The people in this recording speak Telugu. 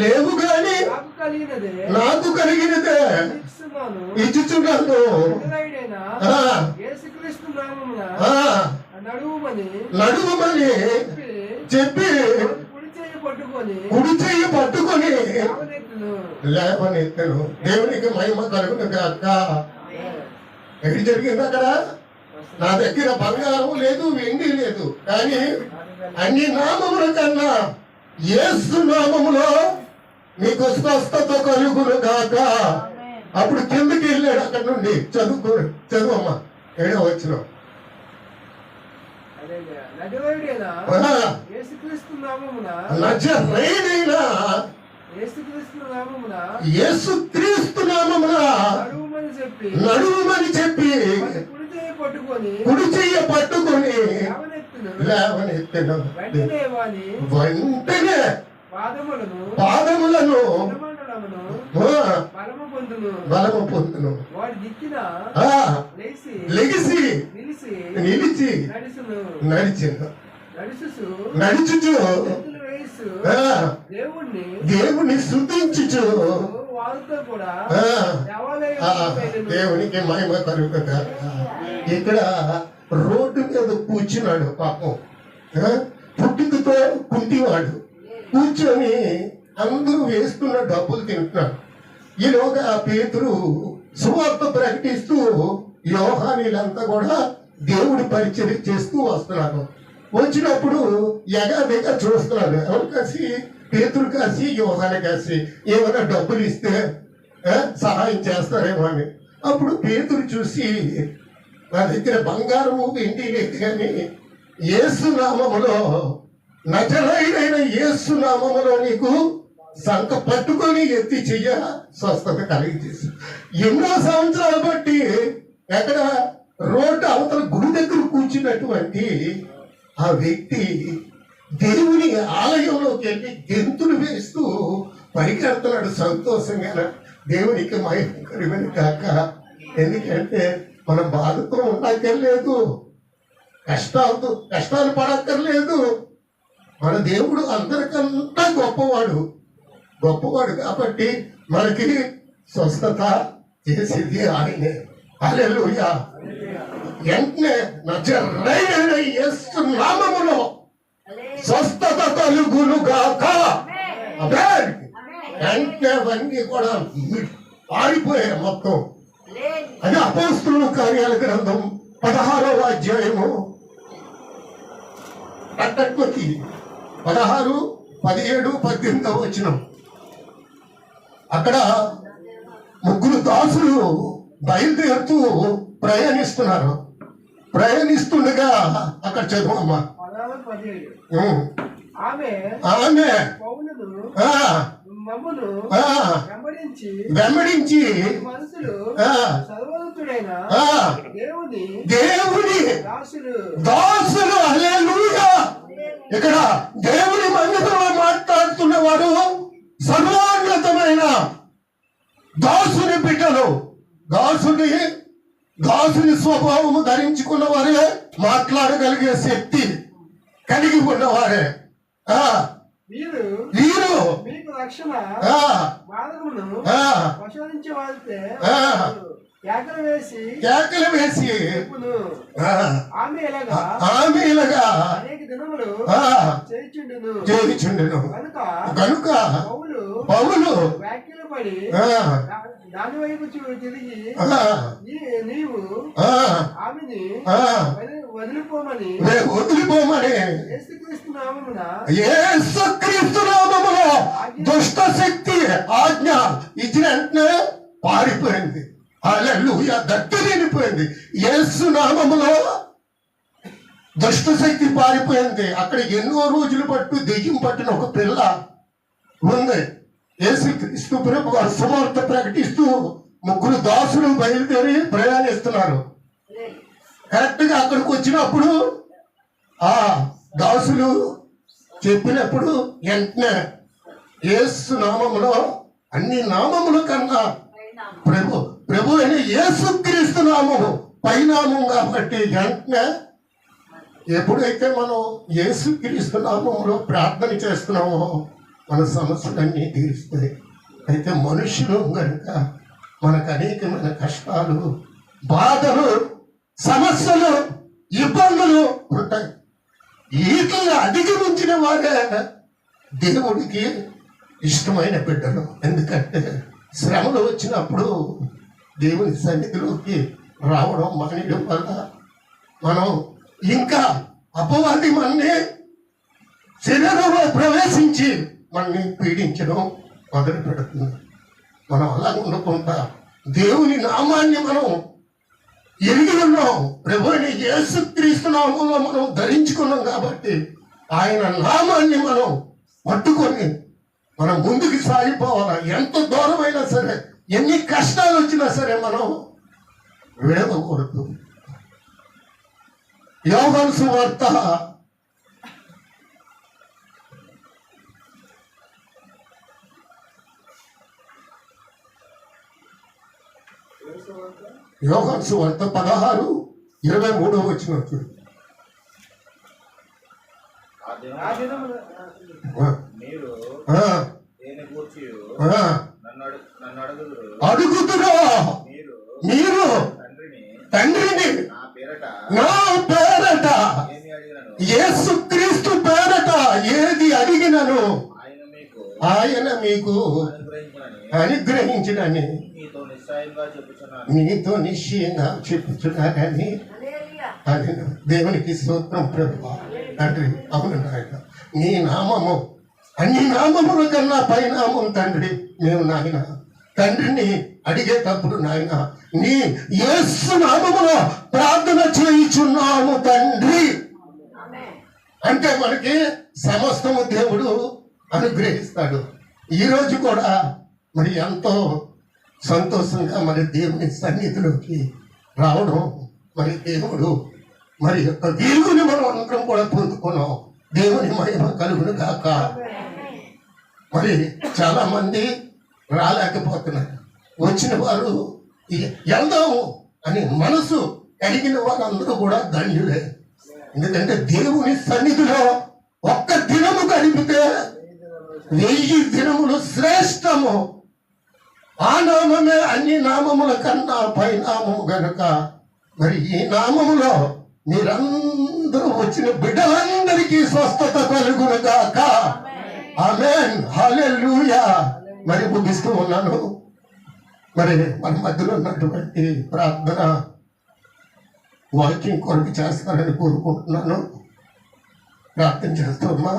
లేవు గాని నాకు కలిగినదే ఇచ్చుచున్నాను. నడువమని చెప్పి కుడి చెయ్యి పట్టుకొని లేవనెత్తను. దేవునికి మహిమ కలుగును గాక. ఎక్కడ జరిగింది? అక్కడ నా దగ్గర బంగారం లేదు, వెండి లేదు, కానీ అన్ని నామముల కన్నా యేసు నామములో మీకు స్వస్థత కలుగును గాక. అప్పుడు కిందకి వెళ్ళాడు. అక్కడ నుండి చదువమ్మా 7వ వచనం. నజరేయుడైన యేసుక్రీస్తు నామమున నడువమని చెప్పి కుడి చెయ్య పట్టుకొని లేవనెత్తెను. వెంటనే పాదములను బలము పొందును. లెగిసి నిలిచి నడుచుచు దేవుణ్ణి స్తుతించుచు దేవునికి మహిమ కలుగుగా. ఇక్కడ రోడ్డు మీద కూర్చున్నాడు పాపం, పుట్టుకతో కుంటివాడు. కూర్చొని అందరూ వేసుకున్న డబ్బులు తింటున్నాడు. ఈలోగా పేతురు సువార్త ప్రకటిస్తూ యోహానీలంతా కూడా దేవుడి పరిచయం చేస్తూ వస్తున్నారు. వచ్చినప్పుడు ఎగాదిగా చూస్తున్నాడు. ఎవరు కాసి? పేతురు కాసి, యోహాను కాసి ఏమైనా డబ్బులు ఇస్తే సహాయం చేస్తారేమో అని. అప్పుడు పేతురు చూసి, నా దగ్గర బంగారము వెండి లేదు, కానీ యేసు నామములో, నజరేయుడైన యేసు నామములో నీకు సంక పట్టుకొని ఎత్తి చెయ్య స్వస్థత కలిగజేసి. ఎన్నో సంవత్సరాలు బట్టి ఎక్కడ రోడ్డు అవతల గుడి దగ్గర కూర్చున్నటువంటి ఆ వ్యక్తి దేవుని ఆలయంలోకి వెళ్ళి గెంతులు వేస్తూ పరిగెడుతున్నాడు సంతోషంగా. దేవునికి మహిమ కలుగును గాక. ఎందుకంటే మనం బాధతో ఉండక్కర్లేదు, కష్టాలు పడక్కర్లేదు. మన దేవుడు అందరికన్నా గొప్పవాడు కాబట్టి మనకి స్వస్థత చేసేది ఆయనే. హల్లెలూయా. వెంటనే నజరేయుడైన యేసు నామములో స్వస్థత కలుగును గాక. వెంటనే అవన్నీ కూడా పారిపోయాయి మొత్తం. అది అపోస్తలుల కార్యాల గ్రంథం 16వ అధ్యాయము 16, 17, 18 వచనం. అక్కడ 3 దాసులు బయలుదేరుతూ ప్రయాణిస్తుండగా అక్కడ చదువమ్మా. వెంబడించి దేవుని దాసులు. హల్లెలూయా. ఇక్కడ దేవుని మందిరంలో మాట్లాడుతున్న వారు సర్వోన్నతమైన దాసుని బిడ్డలు. దాసుని స్వభావము ధరించుకున్న వారే మాట్లాడగలిగే శక్తి కలిగి ఉన్నవారే. వీరు కేకలు వేసి ఆమెలుగా చేయుచుండును. కనుక పౌలు దాని వైపు తిరిగి నీవు ఆమెని వదిలిపోమని యేసుక్రీస్తు నామములో దుష్ట శక్తి ఆజ్ఞ ఇచ్చిన వెంటనే పారిపోయింది. హల్లెలూయా. దట్టిపోయింది. యేసు నామములో దుష్ట శక్తి పారిపోయింది. అక్కడ ఎన్నో రోజులు దెయ్యం పట్టిన ఒక పిల్ల ఉంది. యేసుక్రీస్తు ప్రభు వారు సువార్త ప్రకటిస్తూ 3 దాసులు బయలుదేరి ప్రయాణిస్తున్నారు. కరెక్ట్ గా అక్కడికి వచ్చినప్పుడు ఆ దాసులు చెప్పినప్పుడు వెంటనే యేసు నామములో అన్ని నామముల కన్నా ప్రభు అయిన యేసుక్రీస్తు నామము పైనామం కాబట్టి వెంటనే ఎప్పుడైతే మనం యేసుక్రీస్తు నామములో ప్రార్థన చేస్తున్నామో మన సమస్యలన్నీ తీరుస్తాయి. అయితే మనుషులు కనుక మనకు అనేకమైన కష్టాలు, బాధలు, సమస్యలు, ఇబ్బందులు ఉంటాయి. వీటిని అధిగమించిన వారే దేవుడికి ఇష్టమైన బిడ్డలు. ఎందుకంటే శ్రమలు వచ్చినప్పుడు దేవుని సన్నిధిలోకి రావడం మానేయడం వల్ల మనం ఇంకా అపవాది మనని శరీరంలో ప్రవేశించి మనని పీడించడం మొదలు పెడుతుంది. మనం అలా ఉండకుండా దేవుని నామాన్ని మనం ఎరిగి ఉన్నాం. ప్రభువుని యేసుక్రీస్తు నామంలో మనం ధరించుకున్నాం కాబట్టి ఆయన నామాన్ని మనం పట్టుకొని మనం ముందుకు సాగిపోవాలా. ఎంత దూరమైనా సరే, ఎన్ని కష్టాలు వచ్చినా సరే మనం విడవకూడదు. యోహాను సువార్త 16:23 చూడు. అడుగుతురా మీరు తండ్రిని నా పేరట, యేసుక్రీస్తు పేరట ఏది అడిగినను ఆయన మీకు అనుగ్రహించినని మీతో నిశ్చయంగా చెప్పుచున్నారని అని. దేవునికి స్తోత్రం ప్రభువా. తండ్రి, అవును నాయన, నీ నామము అన్ని నామముల కన్నా పైనామం తండ్రి. మేము నాయన తండ్రిని అడిగేటప్పుడు నాయన నీ యేసు నామములో ప్రార్థన చేయుచున్నాము తండ్రి అంటే మనకి సమస్తము దేవుడు అనుగ్రహిస్తాడు. ఈరోజు కూడా మరి ఎంతో సంతోషంగా మరి దేవుని సన్నిధిలోకి రావడం, మరి దేవుడు మరి యొక్క వెలుగుని మనం అందరం కూడా పొందుకున్నాం. దేవుని మహిమ కలుగును గాక. మరి చాలా మంది రాలేకపోతున్నారు. వచ్చిన వారు వెళ్దాము అని మనసు కలిగిన వారందరూ కూడా ధన్యులే. ఎందుకంటే దేవుని సన్నిధిలో ఒక్క దినము గడిపితే 1000 దినములు శ్రేష్టము. ఆ నామమే అన్ని నామముల కన్నా పైనామము గనుక మరి ఈ నామములో మీరందరూ వచ్చిన బిడ్డలందరికీ స్వస్థత కలుగును గాక. ఆమేన్, హల్లెలూయా. మరి ముగిస్తూ ఉన్నాను. మరి మన మధ్యలో ఉన్నటువంటి ప్రార్థన వాక్యం కొరకు చేస్తారని కోరుకుంటున్నాను. ప్రార్థన చేస్తామా?